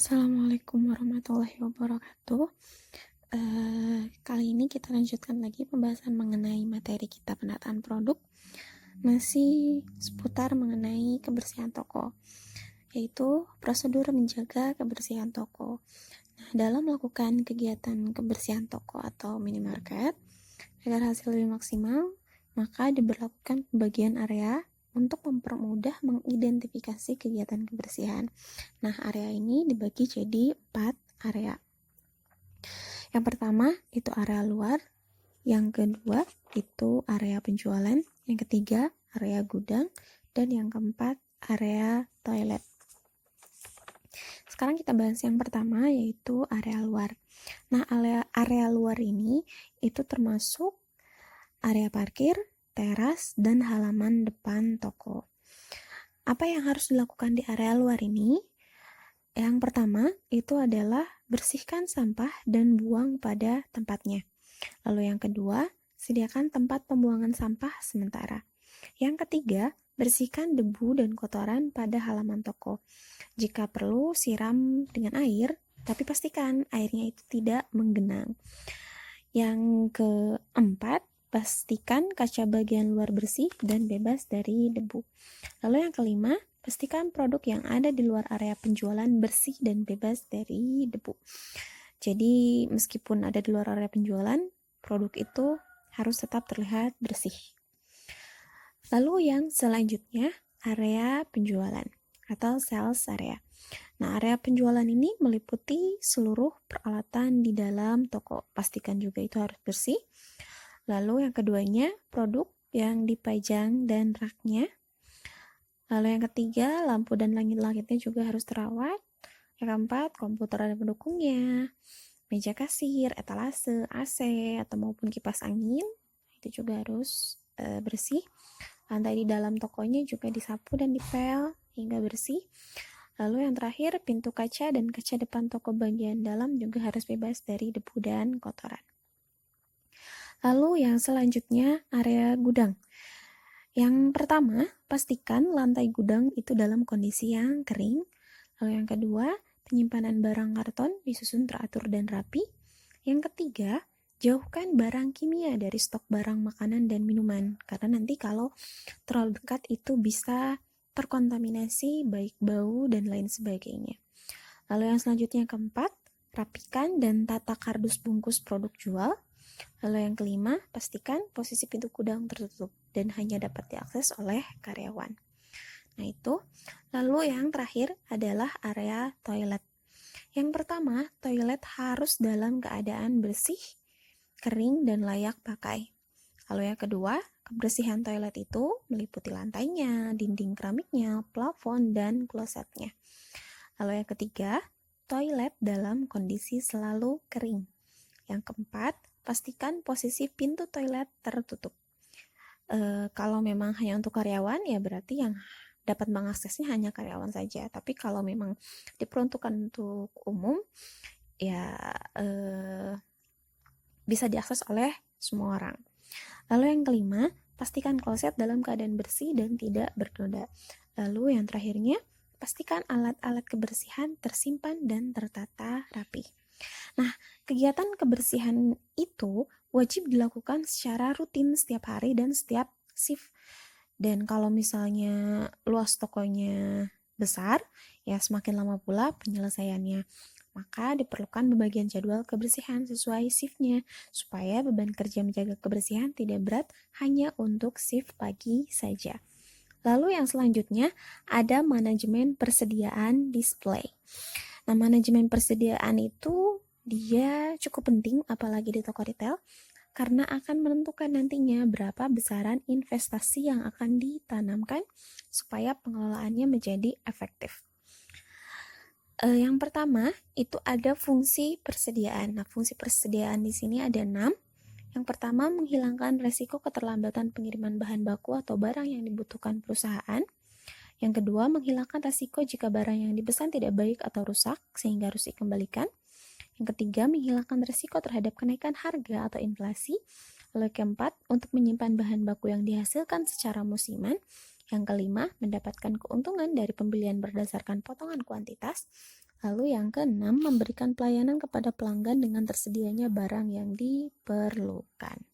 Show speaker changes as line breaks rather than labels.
Assalamualaikum warahmatullahi wabarakatuh. Kali ini kita lanjutkan lagi pembahasan mengenai materi kita penataan produk, masih seputar mengenai kebersihan toko, yaitu prosedur menjaga kebersihan toko. Nah, dalam melakukan kegiatan kebersihan toko atau minimarket, agar hasil lebih maksimal, maka diberlakukan pembagian area untuk mempermudah mengidentifikasi kegiatan kebersihan. Nah, area ini dibagi jadi 4 area. Yang pertama itu area luar, yang kedua itu area penjualan, yang ketiga area gudang, dan yang keempat area toilet. Sekarang kita bahas yang pertama, yaitu area luar. Nah, area luar ini itu termasuk area parkir, teras, dan halaman depan toko. Apa yang harus dilakukan di area luar ini? Yang pertama itu adalah bersihkan sampah dan buang pada tempatnya. Lalu yang kedua, sediakan tempat pembuangan sampah sementara. Yang ketiga, bersihkan debu dan kotoran pada halaman toko. Jika perlu, siram dengan air, tapi pastikan airnya itu tidak menggenang. Yang keempat, pastikan kaca bagian luar bersih dan bebas dari debu. Lalu yang kelima, pastikan produk yang ada di luar area penjualan bersih dan bebas dari debu. Jadi meskipun ada di luar area penjualan, produk itu harus tetap terlihat bersih. Lalu yang selanjutnya, area penjualan atau sales area. Nah, area penjualan ini meliputi seluruh peralatan di dalam toko. Pastikan juga itu harus bersih. Lalu yang keduanya, produk yang dipajang dan raknya. Lalu yang ketiga, lampu dan langit-langitnya juga harus terawat. Yang keempat, komputer dan pendukungnya, meja kasir, etalase, AC, atau maupun kipas angin, itu juga harus bersih. Lantai di dalam tokonya juga disapu dan dipel hingga bersih. Lalu yang terakhir, pintu kaca dan kaca depan toko bagian dalam juga harus bebas dari debu dan kotoran. Lalu yang selanjutnya, area gudang. Yang pertama, pastikan lantai gudang itu dalam kondisi yang kering. Lalu yang kedua, penyimpanan barang karton disusun teratur dan rapi. Yang ketiga, jauhkan barang kimia dari stok barang makanan dan minuman, karena nanti kalau terlalu dekat itu bisa terkontaminasi baik bau dan lain sebagainya. Lalu yang selanjutnya yang keempat, rapikan dan tata kardus bungkus produk jual. Lalu yang kelima, pastikan posisi pintu gudang tertutup dan hanya dapat diakses oleh karyawan. Nah itu. Lalu yang terakhir adalah area toilet. Yang pertama, toilet harus dalam keadaan bersih, kering, dan layak pakai. Lalu yang kedua, kebersihan toilet itu meliputi lantainya, dinding keramiknya, plafon, dan klosetnya. Lalu yang ketiga, toilet dalam kondisi selalu kering. Yang keempat, pastikan posisi pintu toilet tertutup. Kalau memang hanya untuk karyawan, ya berarti yang dapat mengaksesnya hanya karyawan saja. Tapi kalau memang diperuntukkan untuk umum, ya bisa diakses oleh semua orang. Lalu yang kelima, pastikan kloset dalam keadaan bersih dan tidak bernoda. Lalu yang terakhirnya, pastikan alat-alat kebersihan tersimpan dan tertata rapi. Nah, kegiatan kebersihan itu wajib dilakukan secara rutin setiap hari dan setiap shift. Dan kalau misalnya luas tokonya besar, ya semakin lama pula penyelesaiannya. Maka diperlukan pembagian jadwal kebersihan sesuai shiftnya, supaya beban kerja menjaga kebersihan tidak berat hanya untuk shift pagi saja. Lalu yang selanjutnya ada manajemen persediaan display. Nah, manajemen persediaan itu dia cukup penting apalagi di toko retail, karena akan menentukan nantinya berapa besaran investasi yang akan ditanamkan supaya pengelolaannya menjadi efektif. Yang pertama itu ada fungsi persediaan. Nah, fungsi persediaan di sini ada 6. Yang pertama, menghilangkan resiko keterlambatan pengiriman bahan baku atau barang yang dibutuhkan perusahaan. Yang kedua, menghilangkan resiko jika barang yang dipesan tidak baik atau rusak sehingga harus dikembalikan. Yang ketiga, menghilangkan resiko terhadap kenaikan harga atau inflasi. Lalu keempat, untuk menyimpan bahan baku yang dihasilkan secara musiman. Yang kelima, mendapatkan keuntungan dari pembelian berdasarkan potongan kuantitas. Lalu yang keenam, memberikan pelayanan kepada pelanggan dengan tersedianya barang yang diperlukan.